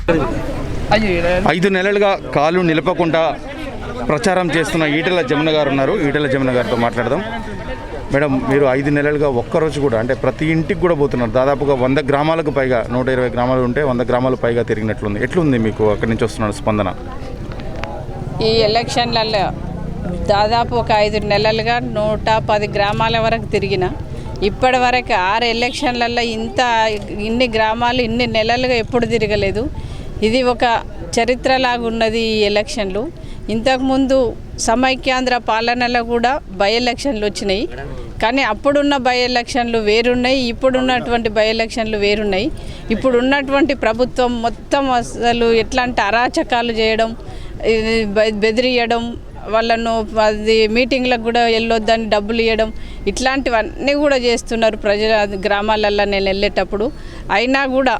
5 నెలలుగా కాలు నిలపకుండా ప్రచారం చేస్తున్న ఈటెల జమున గారు ఉన్నారు. ఈటెల జమున గారితో మాట్లాడదాం. మేడం, మీరు 5 నెలలుగా ఒక్కరోజు కూడా అంటే ప్రతి ఇంటికి కూడా పోతున్నారు. దాదాపుగా 100 గ్రామాలకు పైగా, 120 గ్రామాలు ఉంటే 100 గ్రామాలు పైగా తిరిగినట్లుంది. ఎట్లుంది మీకు అక్కడి నుంచి వస్తున్న స్పందన? ఈ ఎలక్షన్లలో దాదాపు ఒక 5 నెలలుగా 110 గ్రామాల వరకు తిరిగిన. ఇప్పటి వరకు 6 ఎలక్షన్లలో ఇన్ని గ్రామాలు ఇన్ని నెలలుగా ఎప్పుడు తిరగలేదు. ఇది ఒక చరిత్రలాగా ఉన్నది ఈ ఎలక్షన్లు. ఇంతకుముందు సమైక్యాంధ్ర పాలనలో కూడా బై ఎలక్షన్లు వచ్చినాయి. కానీ అప్పుడున్న బై ఎలక్షన్లు వేరున్నాయి, ఇప్పుడున్నటువంటి బై ఎలక్షన్లు వేరున్నాయి. ఇప్పుడు ఉన్నటువంటి ప్రభుత్వం మొత్తం అసలు ఎట్లాంటి అరాచకాలు చేయడం, బెదిరియడం, వాళ్ళను అది మీటింగ్లకు కూడా వెళ్ళొద్దని డబ్బులు ఇవ్వడం, ఇట్లాంటివన్నీ కూడా చేస్తున్నారు ప్రజల గ్రామాలల్లో నేను వెళ్ళేటప్పుడు. అయినా కూడా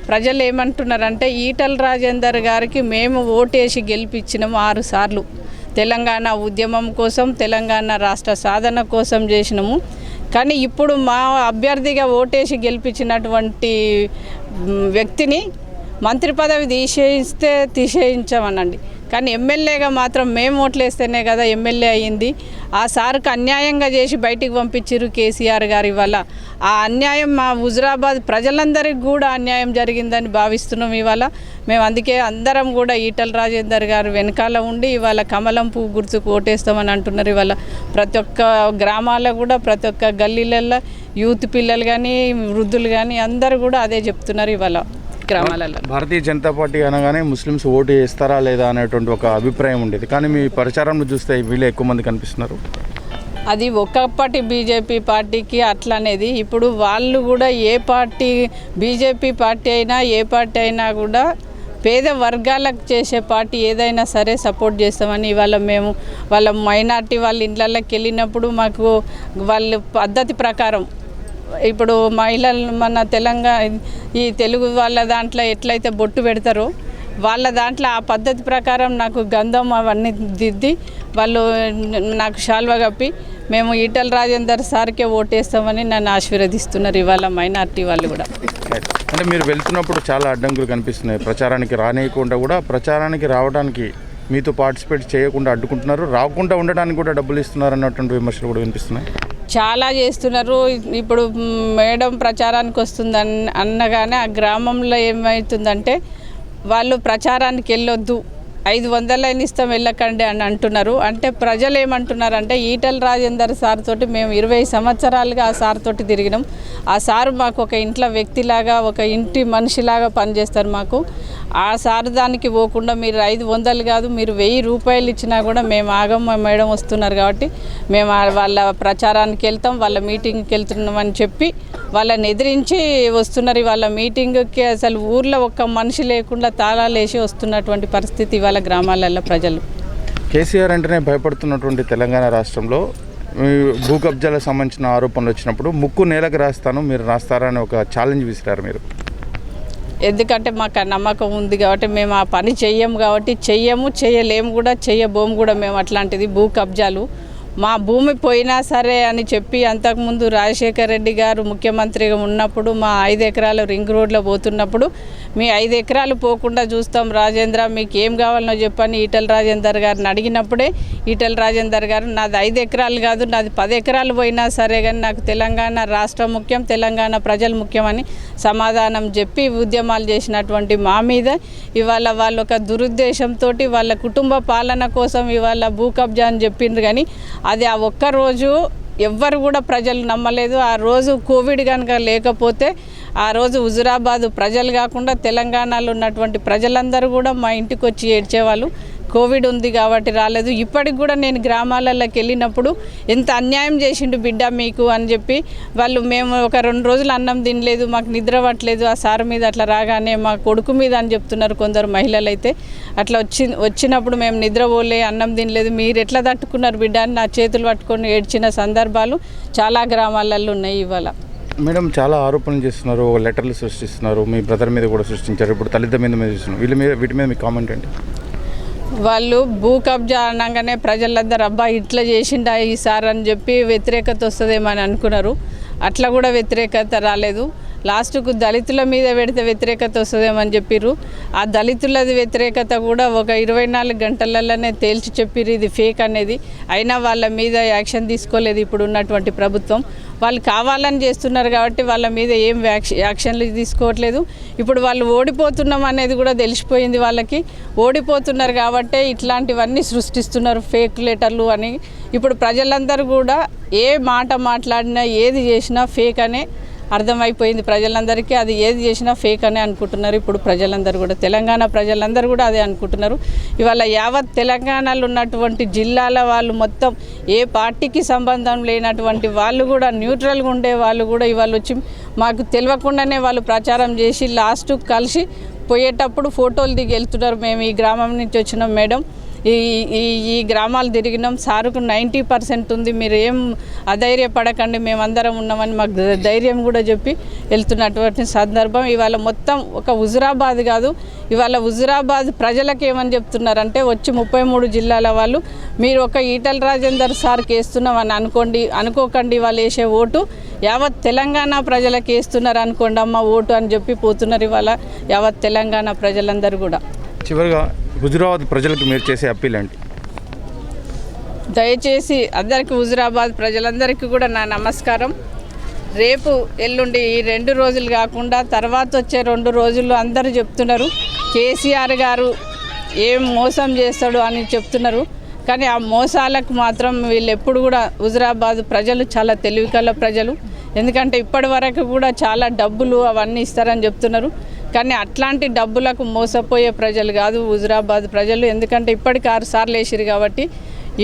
ప్రజలు ఏమంటున్నారంటే ఈటల రాజేందర్ గారికి మేము ఓటేసి గెలిపించినాము 6 సార్లు. తెలంగాణ ఉద్యమం కోసం, తెలంగాణ రాష్ట్ర సాధన కోసం చేసినాము. కానీ ఇప్పుడు మా అభ్యర్థిగా ఓటేసి గెలిపించినటువంటి వ్యక్తిని మంత్రి పదవి తీసేయించామనండి. కానీ ఎమ్మెల్యేగా మాత్రం మేము ఓట్లేస్తేనే కదా ఎమ్మెల్యే అయ్యింది. ఆ సార్కి అన్యాయంగా చేసి బయటికి పంపించారు కేసీఆర్ గారి వల్ల. ఆ అన్యాయం మా హుజురాబాద్ ప్రజలందరికీ కూడా అన్యాయం జరిగిందని భావిస్తున్నాం ఇవాళ. మేము అందుకే అందరం కూడా ఈటల రాజేందర్ గారు వెనకాల ఉండి ఇవాళ కమలం పువ్వు గుర్తుకు ఓటేస్తామని అంటున్నారు. ఇవాళ ప్రతి ఒక్క గ్రామాల్లో కూడా, ప్రతి ఒక్క గల్లీలలో యూత్ పిల్లలు కానీ, వృద్ధులు కానీ అందరూ కూడా అదే చెప్తున్నారు ఇవాళ గ్రామాలలో. భారతీయ జనతా పార్టీ అనగానే ముస్లిమ్స్ ఓటు వేస్తారా లేదా అనేటువంటి ఒక అభిప్రాయం ఉండేది. కానీ మీ ప్రచారంలో చూస్తే వీళ్ళే ఎక్కువ మంది కనిపిస్తున్నారు. అది ఒకప్పటి బీజేపీ పార్టీకి అట్లనేది. ఇప్పుడు వాళ్ళు కూడా ఏ పార్టీ, బీజేపీ పార్టీ అయినా ఏ పార్టీ అయినా కూడా పేద వర్గాలకు చేసే పార్టీ ఏదైనా సరే సపోర్ట్ చేస్తామని ఇవాళ మేము వాళ్ళ మైనార్టీ వాళ్ళ ఇళ్ళకి వెళ్ళినప్పుడు మాకు వాళ్ళ పద్ధతి ప్రకారం ఇప్పుడు మహిళలు మన ఈ తెలుగు వాళ్ళ దాంట్లో ఎట్లయితే బొట్టు పెడతారో వాళ్ళ దాంట్లో ఆ పద్ధతి ప్రకారం నాకు గంధం అవన్నీ దిద్ది వాళ్ళు నాకు శాల్వా కప్పి మేము ఈటల రాజేందర్ సార్కే ఓటేస్తామని నన్ను ఆశీర్వదిస్తున్నారు ఇవాళ మైనార్టీ వాళ్ళు కూడా. అంటే మీరు వెళ్తున్నప్పుడు చాలా అడ్డంకులు కనిపిస్తున్నాయి. ప్రచారానికి రానియకుండా కూడా ప్రచారానికి రావడానికి మీతో పార్టిసిపేట్ చేయకుండా అడ్డుకుంటున్నారు, రాకుండా ఉండడానికి కూడా డబ్బులు ఇస్తున్నారు అన్నటువంటి విమర్శలు కూడా వినిపిస్తున్నాయి. చాలా చేస్తున్నారు. ఇప్పుడు మేడం ప్రచారానికి వస్తుంది అన్నగానే ఆ గ్రామంలో ఏమవుతుందంటే వాళ్ళు ప్రచారానికి వెళ్ళొద్దు, 500 ఇస్తాం వెళ్ళకండి అని అంటున్నారు. అంటే ప్రజలు ఏమంటున్నారంటే ఈటల రాజేందర్ సార్ తోటి మేము 20 సంవత్సరాలుగా ఆ సార్ తోటి తిరిగినాం. ఆ సారు మాకు ఒక ఇంట్లో వ్యక్తిలాగా, ఒక ఇంటి మనిషిలాగా పనిచేస్తారు మాకు. ఆ సార్ దానికి పోకుండా మీరు 500 కాదు, మీరు 1000 రూపాయలు ఇచ్చినా కూడా మేము ఆగమ్మ మేడం వస్తున్నారు కాబట్టి మేము వాళ్ళ ప్రచారానికి వెళ్తాం, వాళ్ళ మీటింగ్కి వెళ్తున్నామని చెప్పి వాళ్ళని ఎదిరించి వస్తున్నారు. వాళ్ళ మీటింగ్కి అసలు ఊర్లో ఒక్క మనిషి లేకుండా తాళాలు వేసి వస్తున్నటువంటి పరిస్థితి ఇవాళ గ్రామాలలో ప్రజలు. కేసీఆర్ అంటేనే భయపడుతున్నటువంటి తెలంగాణ రాష్ట్రంలో భూ కబ్జాలకు సంబంధించిన ఆరోపణలు వచ్చినప్పుడు ముక్కు నేలకు రాస్తాను, మీరు రాస్తారా అని ఒక ఛాలెంజ్ విసిరారు మీరు. ఎందుకంటే మాకు నమ్మకం ఉంది కాబట్టి మేము ఆ పని చెయ్యము కాబట్టి చేయలేము కూడా, చెయ్యబోము కూడా. మేము అట్లాంటిది భూ కబ్జాలు మా భూమి పోయినా సరే అని చెప్పి అంతకుముందు రాజశేఖర్ రెడ్డి గారు ముఖ్యమంత్రిగా ఉన్నప్పుడు మా 5 ఎకరాలు రింగ్ రోడ్లో పోతున్నప్పుడు మీ 5 ఎకరాలు పోకుండా చూస్తాం రాజేంద్ర, మీకు ఏం కావాలనో చెప్పని ఈటల రాజేందర్ గారిని అడిగినప్పుడే ఈటల రాజేందర్ గారు నాది 5 ఎకరాలు కాదు, నాది 10 ఎకరాలు పోయినా సరే కానీ నాకు తెలంగాణ రాష్ట్రం ముఖ్యం, తెలంగాణ ప్రజలు ముఖ్యమని సమాధానం చెప్పి ఉద్యమాలు చేసినటువంటి మా మీద ఇవాళ వాళ్ళు ఒక దురుద్దేశంతో వాళ్ళ కుటుంబ పాలన కోసం ఇవాళ భూ కబ్జా అని చెప్పిండ్రు. కానీ అది ఆ ఒక్కరోజు ఎవ్వరు కూడా ప్రజలు నమ్మలేదు. ఆ రోజు కోవిడ్ కనుక లేకపోతే ఆ రోజు హుజురాబాదు ప్రజలు కాకుండా తెలంగాణలో ఉన్నటువంటి ప్రజలందరూ కూడా మా ఇంటికి వచ్చి ఏడ్చేవాళ్ళు. కోవిడ్ ఉంది కాబట్టి రాలేదు. ఇప్పటికి కూడా నేను గ్రామాలలోకి వెళ్ళినప్పుడు ఎంత అన్యాయం చేసిండు బిడ్డ మీకు అని చెప్పి వాళ్ళు, మేము ఒక 2 రోజులు అన్నం తినలేదు, మాకు నిద్ర పట్టలేదు ఆ సార్ మీద అట్లా రాగానే మా కొడుకు మీద అని చెప్తున్నారు కొందరు మహిళలు. అయితే అట్లా వచ్చినప్పుడు మేము నిద్రపోలే, అన్నం తినలేదు, మీరు ఎట్లా తట్టుకున్నారు బిడ్డ అని నా చేతులు పట్టుకొని ఏడ్చిన సందర్భాలు చాలా గ్రామాలలో ఉన్నాయి ఇవాళ. మేడం, చాలా ఆరోపణలు చేస్తున్నారు, లెటర్లు సృష్టిస్తున్నారు, మీ బ్రదర్ మీద కూడా సృష్టించారు, ఇప్పుడు తల్లిదండ్రుల మీద చేస్తున్నారు. వీటి మీద మీ కామెంట్ ఏంటి? వాళ్ళు భూ కబ్జా అనగానే ప్రజలందరూ అబ్బా ఇట్లా చేసిండా ఈసారి అని చెప్పి వ్యతిరేకత వస్తుందేమో అని అనుకున్నారు. అట్లా కూడా వ్యతిరేకత రాలేదు. లాస్ట్కు దళితుల మీద పెడితే వ్యతిరేకత వస్తుందేమని చెప్పిర్రు. ఆ దళితులది వ్యతిరేకత కూడా ఒక 24 గంటలలోనే తేల్చి చెప్పిర్రు ఇది ఫేక్ అనేది. అయినా వాళ్ళ మీద యాక్షన్ తీసుకోలేదు ఇప్పుడు ఉన్నటువంటి ప్రభుత్వం. వాళ్ళు కావాలని చేస్తున్నారు కాబట్టి వాళ్ళ మీద ఏం యాక్షన్లు తీసుకోవట్లేదు. ఇప్పుడు వాళ్ళు ఓడిపోతున్నాం అనేది కూడా తెలిసిపోయింది వాళ్ళకి. ఓడిపోతున్నారు కాబట్టే ఇట్లాంటివన్నీ సృష్టిస్తున్నారు ఫేక్ లెటర్లు అని. ఇప్పుడు ప్రజలందరూ కూడా ఏ మాట మాట్లాడినా ఏది చేసినా ఫేక్ అనే అర్థమైపోయింది ప్రజలందరికీ. అది ఏది చేసినా ఫేక్ అనే అనుకుంటున్నారు ఇప్పుడు ప్రజలందరూ కూడా, తెలంగాణ ప్రజలందరూ కూడా అదే అనుకుంటున్నారు. ఇవాళ యావత్ తెలంగాణలో ఉన్నటువంటి జిల్లాల వాళ్ళు మొత్తం ఏ పార్టీకి సంబంధం లేనటువంటి వాళ్ళు కూడా, న్యూట్రల్గా ఉండే వాళ్ళు కూడా ఇవాళ వచ్చి మాకు తెలియకుండానే వాళ్ళు ప్రచారం చేసి లాస్ట్ కలిసి పోయేటప్పుడు ఫోటోలు దిగి వెళ్తున్నారు. మేము ఈ గ్రామం నుంచి వచ్చినాం మేడం, ఈ గ్రామాలు తిరిగినాం, సారుకు 90% ఉంది, మీరు ఏం అధైర్యపడకండి, మేమందరం ఉన్నామని మాకు ధైర్యం కూడా చెప్పి వెళ్తున్నటువంటి సందర్భం. ఇవాళ మొత్తం ఒక హుజురాబాద్ కాదు, ఇవాళ హుజురాబాద్ ప్రజలకు ఏమని చెప్తున్నారంటే వచ్చి 33 జిల్లాల వాళ్ళు మీరు ఒక ఈటల రాజేందర్ సార్కి వేస్తున్నాం అని అనుకోకండి, వాళ్ళు వేసే ఓటు యావత్ తెలంగాణ ప్రజలకు వేస్తున్నారు అనుకోండి అమ్మ ఓటు అని చెప్పి పోతున్నారు ఇవాళ యావత్ తెలంగాణ ప్రజలందరూ కూడా. చివరిగా హుజురాబాద్ ప్రజలకు మీరు చేసే అప్పీల్ ఏంటి? దయచేసి అందరికీ హుజురాబాద్ ప్రజలందరికీ కూడా నా నమస్కారం. రేపు ఎల్లుండి ఈ 2 రోజులు కాకుండా తర్వాత వచ్చే 2 రోజుల్లో అందరూ చెప్తున్నారు కేసీఆర్ గారు ఏం మోసం చేస్తాడు అని చెప్తున్నారు. కానీ ఆ మోసాలకు మాత్రం వీళ్ళు ఎప్పుడు కూడా హుజురాబాద్ ప్రజలు చాలా తెలివికల్ల ప్రజలు. ఎందుకంటే ఇప్పటి వరకు కూడా చాలా డబ్బులు అవన్నీ ఇస్తారని చెప్తున్నారు. కానీ అట్లాంటి డబ్బులకు మోసపోయే ప్రజలు కాదు హుజురాబాద్ ప్రజలు. ఎందుకంటే ఇప్పటికి 6 సార్లు వేసిరు కాబట్టి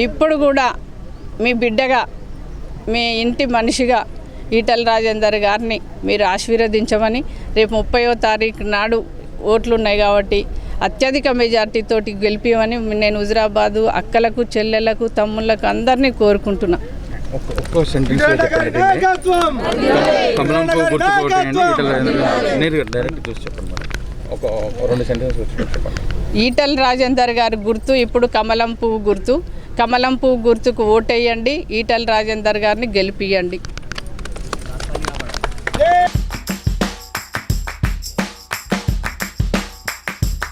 ఇప్పుడు కూడా మీ బిడ్డగా, మీ ఇంటి మనిషిగా ఈటల రాజేందర్ గారిని మీరు ఆశీర్వదించమని, రేపు 30వ తారీఖు నాడు ఓట్లు ఉన్నాయి కాబట్టి అత్యధిక మెజార్టీతోటి గెలిపిమని నేను హుజురాబాదు అక్కలకు, చెల్లెలకు, తమ్ముళ్ళకు అందరినీ కోరుకుంటున్నా. ఈటల రాజేందర్ గారి గుర్తు ఇప్పుడు కమలం పువ్వు గుర్తు. కమలం పువ్వు గుర్తుకు ఓటేయండి, ఈటల రాజేందర్ గారిని గెలిపియండి.